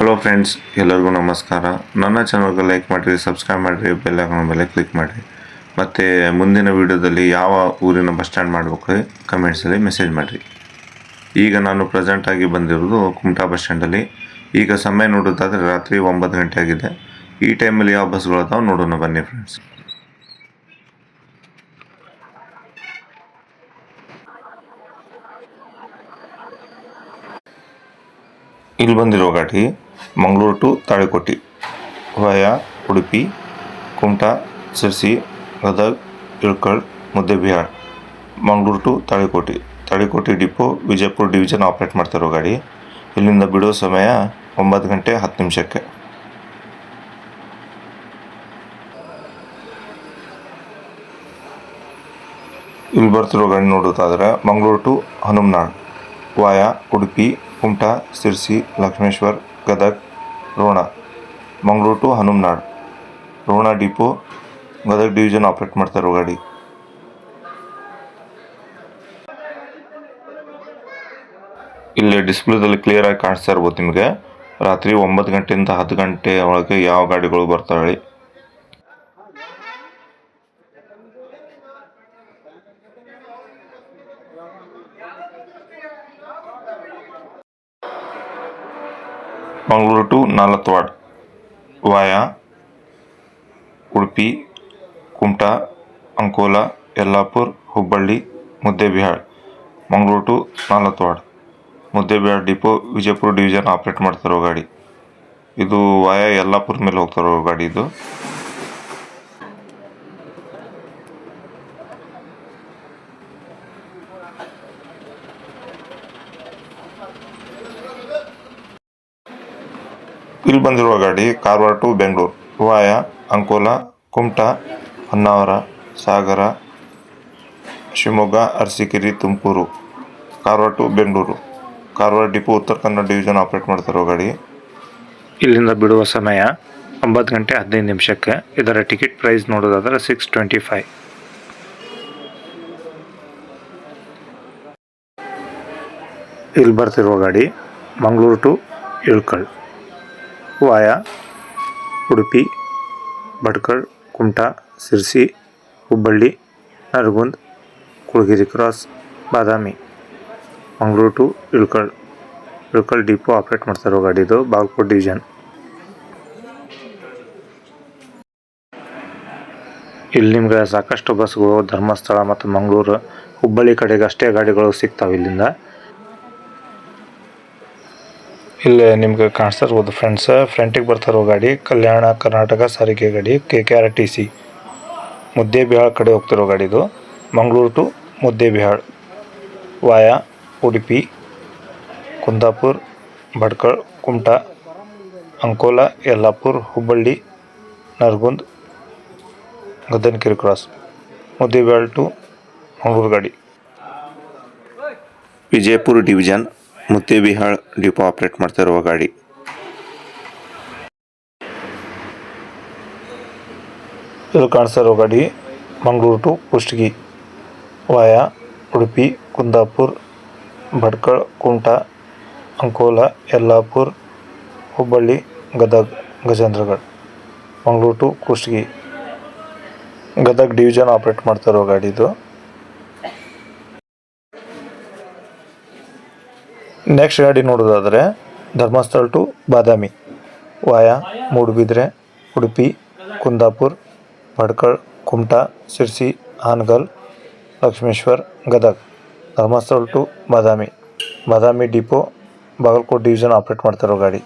Hello friends, ಎಲ್ಲರಿಗೂ ನಮಸ್ಕಾರ. ನನ್ನ ಚಾನಲ್ಗೆ ಲೈಕ್ ಮಾಡಿರಿ, ಸಬ್ಸ್ಕ್ರೈಬ್ ಮಾಡಿರಿ, ಬೆಲ್ ಐಕಾನ್ ಮೇಲೆ ಕ್ಲಿಕ್ ಮಾಡಿರಿ. ಮತ್ತು ಮುಂದಿನ ವೀಡಿಯೋದಲ್ಲಿ ಯಾವ ಊರಿನ ಬಸ್ ಸ್ಟ್ಯಾಂಡ್ ಮಾಡಬೇಕು ಕಮೆಂಟ್ಸಲ್ಲಿ ಮೆಸೇಜ್ ಮಾಡಿರಿ. ಈಗ ನಾನು ಪ್ರೆಸೆಂಟಾಗಿ ಬಂದಿರೋದು ಕುಮಟಾ ಬಸ್ ಸ್ಟ್ಯಾಂಡಲ್ಲಿ. ಈಗ ಸಮಯ ನೋಡೋದಾದರೆ ರಾತ್ರಿ 9 ಗಂಟೆ ಆಗಿದೆ. ಈ ಟೈಮಲ್ಲಿ ಯಾವ ಬಸ್ಗಳು ಅದಾವೆ ನೋಡೋಣ ಬನ್ನಿ ಫ್ರೆಂಡ್ಸ್. ಇಲ್ಲಿ ಬಂದಿರೋ ಗಾಡಿ Mangaluru to Talikoti via Udupi, Kumta, Sirsi, Gadag, Ilkal, Muddebihal, Mangaluru to Talikoti depot Vijayapura division operate ಮಾಡ್ತಿರೋ ಗಾಡಿ. ಇಲ್ಲಿಂದ ಬಿಡೋ ಸಮಯ 9 ಗಂಟೆ 10 ನಿಮಿಷಕ್ಕೆ. ಇಲ್ಲಿ ಬರ್ತಿರೋ ಗಾಡಿ ನೋಡೋದಾದ್ರೆ Mangaluru to Hanumanal via Udupi, Kumta, Sirsi, Lakshmeshwar, Gadag, Rona, Mangaluru to Hanumanal, Rona depot Gadag division operate ಮಾಡ್ತಾರೋ ಗಾಡಿ. ಇಲ್ಲಿ ಡಿಸ್ಪ್ಲೇದಲ್ಲಿ ಕ್ಲಿಯರ್ ಆಗಿ ಕಾಣಿಸ್ತಾ ಇರ್ಬೋದು ನಿಮಗೆ. ರಾತ್ರಿ 9 ಗಂಟೆಯಿಂದ 10 ಗಂಟೆ ಒಳಗೆ ಯಾವ ಗಾಡಿಗಳು ಬರ್ತಾವೆ. Mangaluru to Nalatwad via Udupi, Kumta, Ankola, Yellapur, Hubballi, Muddebihal, Mangaluru to Nalatwad, Muddebihal depot Vijayapura division operate ಮಾಡ್ತಾರೋ ಗಾಡಿ. ಇದು ವಾಯಾ ಯಲ್ಲಾಪುರ ಮೇಲೆ ಹೋಗ್ತಾರೋ ಗಾಡಿ ಇದು. ಇಲ್ಲಿ ಬಂದಿರುವ ಗಾಡಿ Karwar to Bengaluru via Ankola, Kumta, Honnavar, Sagar, Shivamogga, Arsikere, Tumakuru, Karwar to Bengaluru, Karwar depot Uttara Kannada division operate ಮಾಡ್ತಾರೋ ಗಾಡಿ. ಇಲ್ಲಿಂದ ಬಿಡುವ ಸಮಯ 9 ಗಂಟೆ 15 ನಿಮಿಷಕ್ಕೆ. ಇದರ ಟಿಕೆಟ್ ಪ್ರೈಸ್ ನೋಡೋದಾದ್ರೆ 625. ಇಲ್ಲಿ ಬರ್ತಿರುವ ಗಾಡಿ Mangaluru to Ilkal via Udupi, Bhatkal, Kumta, Sirsi, Hubballi, Naragund, Kulagiri cross, Badami, Mangaluru to Ilkal depot operate ಮಾಡ್ತಾರೋ ಗಾಡಿ ಇದು ಬಾಗಲಕೋಟೆ ಡಿವಿಷನ್. ಇಲ್ಲಿ ನಿಮ್ಗೆ ಸಾಕಷ್ಟು ಬಸ್ಗಳು ಧರ್ಮಸ್ಥಳ ಮತ್ತು ಮಂಗಳೂರು, ಹುಬ್ಬಳ್ಳಿ ಕಡೆಗೆ ಅಷ್ಟೇ ಗಾಡಿಗಳು ಸಿಗ್ತಾವೆ ಇಲ್ಲಿಂದ. ಇಲ್ಲಿ ನಿಮ್ಗೆ ಕಾಣಿಸ್ತಾ ಇರ್ಬೋದು ಫ್ರೆಂಡ್ಸ್, ಫ್ರಂಟಿಗೆ ಬರ್ತಾರೋ ಗಾಡಿ ಕಲ್ಯಾಣ ಕರ್ನಾಟಕ ಸಾರಿಗೆ ಗಾಡಿ KKRTC ಮುದ್ದೇಬಿಹಾಳ್ ಕಡೆ ಹೋಗ್ತಿರೋ ಗಾಡಿ ಇದು. Mangaluru to Muddebihal via Udupi, Kundapur, Bhatkal, Kumta, Ankola, Yellapur, Hubballi, Naragund, Gadanakere cross, Muddebihal to Mangaluru ಗಾಡಿ. Vijayapura division Muddebihal depot operate ಮಾಡ್ತಿರುವ ಗಾಡಿ. ಇಲ್ಲಿ ಕಾಣಿಸ್ತಾ ಇರೋ ಗಾಡಿ Mangaluru to Kushtagi via Udupi, Kundapur, Bhatkal, Kumta, Ankola, Yellapur, Hubballi, Gadag, Gajendragad, Mangaluru to Kushtagi, Gadag division operate ಮಾಡ್ತಿರೋ ಗಾಡಿ ಇದು. ನೆಕ್ಸ್ಟ್ ಗಾಡಿ ನೋಡೋದಾದರೆ Dharmasthala to Badami via Moodbidri, Udupi, Kundapur, Bhatkal, Kumta, Sirsi, Hangal, Lakshmeshwar, Gadag, Dharmasthala to Badami depot Bagalkot division operate ಮಾಡ್ತಿರೋ ಗಾಡಿ.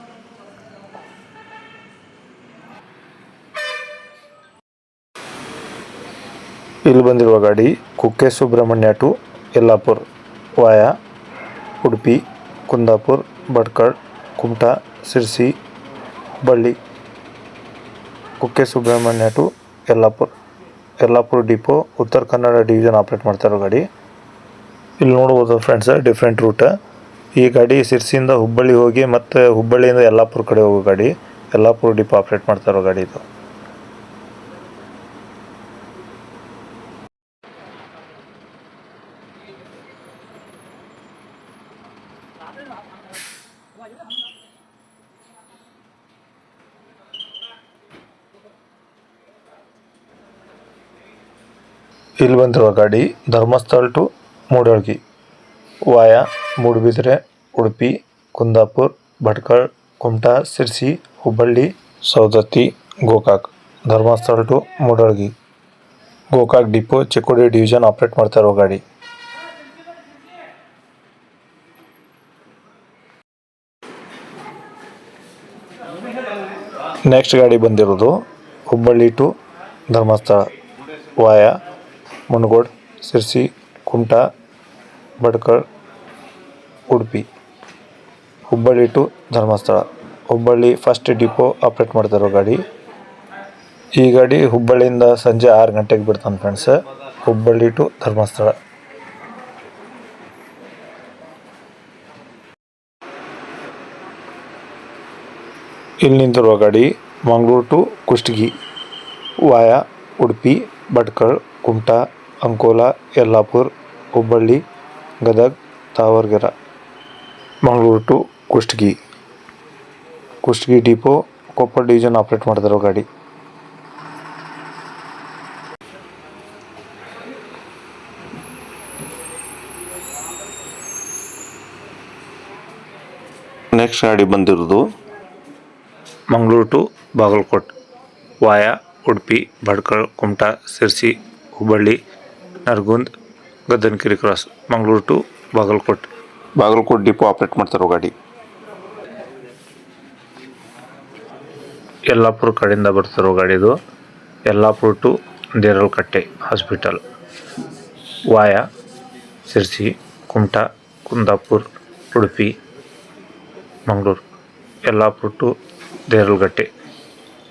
ಇಲ್ಲಿ ಬಂದಿರುವ ಗಾಡಿ Kukke Subrahmanya to Yellapur via Udupi, Kundapur, Bhatkal, Kumta, Sirsi, Hubballi, Kukke Subrahmanya to Yellapur depot Uttara Kannada division operate ಮಾಡ್ತಾರೋ ಗಾಡಿ. ಇಲ್ಲಿ ನೋಡ್ಬೋದು ಫ್ರೆಂಡ್ಸ್ ಡಿಫ್ರೆಂಟ್ ರೂಟ್. ಈ ಗಾಡಿ ಶಿರ್ಸಿಯಿಂದ ಹುಬ್ಬಳ್ಳಿ ಹೋಗಿ ಮತ್ತು ಹುಬ್ಬಳ್ಳಿಯಿಂದ ಯಲ್ಲಾಪುರ ಕಡೆ ಹೋಗೋ ಗಾಡಿ. ಯಲ್ಲಾಪುರ ಡಿಪೋ ಆಪ್ರೇಟ್ ಮಾಡ್ತಾರೋ ಗಾಡಿ ಇದು. ಇಲ್ಲಿ ಬಂದಿರುವ ಗಾಡಿ Dharmasthala to Mudalgi via Moodbidri, Udupi, Kundapura, Bhatkal, Kumta, Sirsi, Hubballi, Saundatti, Gokak. Dharmasthala to Mudalgi Gokak depot Chikkodi division operate ಮಾಡ್ತಾ ಇರೋ ಗಾಡಿ. ನೆಕ್ಸ್ಟ್ ಗಾಡಿ ಬಂದಿರೋದು Hubballi to Dharmasthala via Mundgod, Sirsi, Kumta, Bhatkal, Udupi. Hubballi to Dharmasthala Hubballi first depot operate ಮಾಡ್ತಿರೋ ಗಾಡಿ. ಈ ಗಾಡಿ ಹುಬ್ಬಳ್ಳಿಯಿಂದ ಸಂಜೆ 6 ಗಂಟೆಗೆ ಬಿಡ್ತಾನೆ ಫ್ರೆಂಡ್ಸ್. ಹುಬ್ಬಳ್ಳಿ ಟು ಧರ್ಮಸ್ಥಳ. ಇಲ್ಲಿ ನಿಂತಿರುವ ಗಾಡಿ Mangaluru to Kushtagi via Udupi, Bhatkal, Kumta, Ankola, Yellapur, Hubballi, Gadag, Tavaragere. Mangaluru to Kushtagi depot Koppal division operate ಮಾಡ್ತಿರೋ ಗಾಡಿ. ನೆಕ್ಸ್ಟ್ ಗಾಡಿ ಬಂದಿರೋದು Mangaluru to Bagalkot via Udupi, Bhatkal, Kumta, Sirsi, Hubballi, Naragund, Gaddanakere cross. Mangaluru to Bagalkot depot operate ಮಾಡ್ತಿರೋ ಗಾಡಿ. ಯಲ್ಲಾಪುರ ಕಡೆಯಿಂದ ಬರ್ತಿರೋ ಗಾಡಿ ಇದು. Yellapura to Deralakatte hospital via Sirsi, Kumta, Kundapura, Udupi, Mangaluru. Yellapura to Deralakatte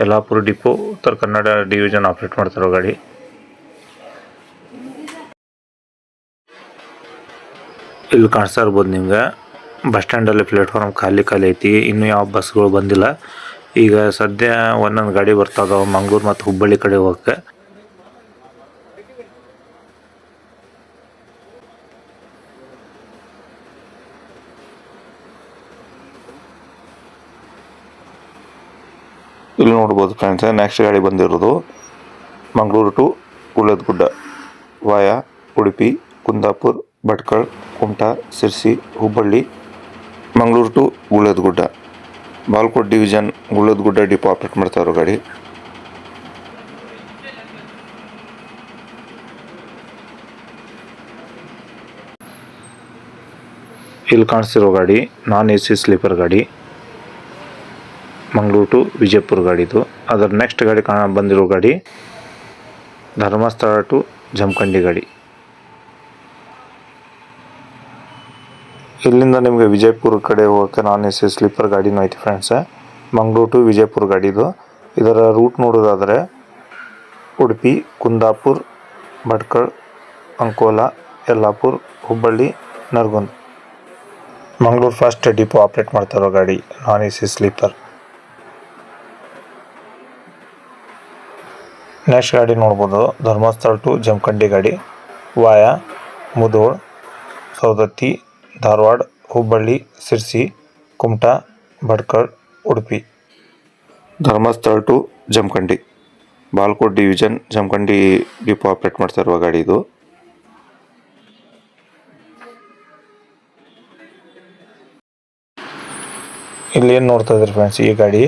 Yellapura depot Uttara Kannada division operate ಮಾಡ್ತಿರೋ ಗಾಡಿ. ಇಲ್ಲಿ ಕಾಣಿಸ್ತಾ ಇರ್ಬೋದು ನಿಮ್ಗೆ ಬಸ್ ಸ್ಟ್ಯಾಂಡಲ್ಲಿ ಪ್ಲೇಟ್ಫಾರ್ಮ್ ಖಾಲಿ ಐತಿ. ಇನ್ನೂ ಯಾವ ಬಸ್ಗಳು ಬಂದಿಲ್ಲ. ಈಗ ಸದ್ಯ ಒಂದೊಂದು ಗಾಡಿ ಬರ್ತಾವ ಮಂಗಳೂರು ಮತ್ತು ಹುಬ್ಬಳ್ಳಿ ಕಡೆ ಹೋಗಕ್ಕೆ. ಇಲ್ಲಿ ನೋಡ್ಬೋದು ಫ್ರೆಂಡ್ಸ್, ನೆಕ್ಸ್ಟ್ ಗಾಡಿ ಬಂದಿರೋದು Mangaluru to Guledgudda via Udupi, Kundapura, Bhatkal, Kumta, Sirsi, Hubballi. Mangaluru to Guledgudda Bagalkot division Guledgudda depot operate ಮಾಡ್ತಾ ಇರೋ ಗಾಡಿ. ಇಲ್ಲಿ ಕಾಣಿಸ್ತಿರೋ ಗಾಡಿ ನಾನ್ AC ಸ್ಲೀಪರ್ ಗಾಡಿ. ಮಂಗಳೂರು ಟು ವಿಜಯಪುರ ಗಾಡಿದು. ಅದರ ನೆಕ್ಸ್ಟ್ ಗಾಡಿ ಬಂದಿರೋ ಗಾಡಿ ಧರ್ಮಸ್ಥಳ ಟು ಜಮಖಂಡಿ ಗಾಡಿ. ಇಲ್ಲಿಂದ ನಿಮಗೆ ವಿಜಯಪುರ ಕಡೆ ಹೋಗೋಕ್ಕೆ ನಾನ್ AC ಸ್ಲೀಪರ್ ಗಾಡಿನೂ ಐತಿ ಫ್ರೆಂಡ್ಸ್. ಮಂಗಳೂರು ಟು ವಿಜಯಪುರ ಗಾಡಿದು. ಇದರ ರೂಟ್ ನೋಡೋದಾದರೆ Udupi, Kundapura, Bhatkal, Ankola, Yellapur, Hubballi, Naragund. Mangaluru first depot operate ಮಾಡ್ತಾರೋ ಗಾಡಿ ನಾನ್ AC ಸ್ಲೀಪರ್. ನೆಕ್ಸ್ಟ್ ಗಾಡಿ ನೋಡ್ಬೋದು ಧರ್ಮಸ್ಥಳ ಟು ಜಮಖಂಡಿ ಗಾಡಿ via Mudhol, Saundatti, Dharwad, Hubballi, Sirsi, Kumta, Bhatkal, Udupi. Dharmasthala to Jamkhandi Bagalkot division Jamkhandi depot operate ಮಾಡ್ತಾ ಇರುವ ಗಾಡಿ ಇದು. ಇಲ್ಲಿ ಏನು ನೋಡ್ತಾ ಇದ್ರಿ ಫ್ರೆಂಡ್ಸ್, ಈ ಗಾಡಿ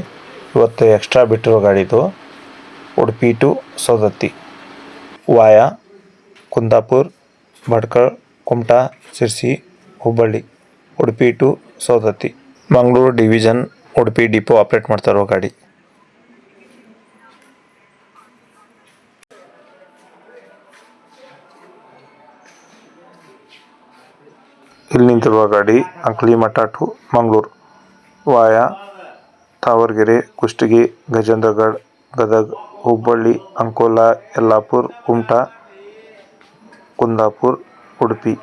ಇವತ್ತು ಎಕ್ಸ್ಟ್ರಾ ಬಿಟ್ಟಿರೋ ಗಾಡಿ ಇದು. Udupi to Saundatti via Kundapura, Bhatkal, Kumta, Sirsi, Hubballi, Udupi to Saundatti. Mangaluru division Udupi depot operate ಮಾಡ್ತಾ ಇರೋ ಗಾಡಿ. ಇಲ್ಲಿ ನಿಂತಿರುವ ಗಾಡಿ Ankalimath to Mangaluru via Tavaragere, Kushtagi, Gajendragad, Gadag, Hubballi, Ankola, Yellapura, Kumta, Kundapura, Udupi.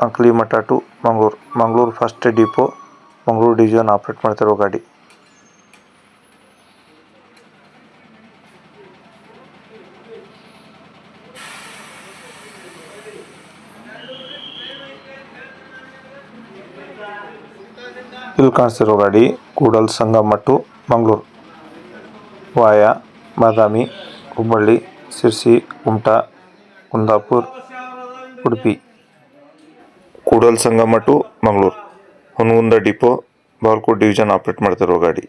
Ankalimath to Mangaluru first depot Mangaluru division operate ಮಾಡ್ತಿರೋ ಗಾಡಿ. ಇಲ್ಲಿ ಕಾಣಿಸ್ತಿರೋ ಗಾಡಿ Kudal Sangama to Mangaluru via Badami, Hubballi, Sirsi, Kumta, Kundapura Udupi. Kudal Sangama to Mangaluru. Hungund depot Bagalkot division operate ಮಾಡ್ತಿರೋ ಗಾಡಿ.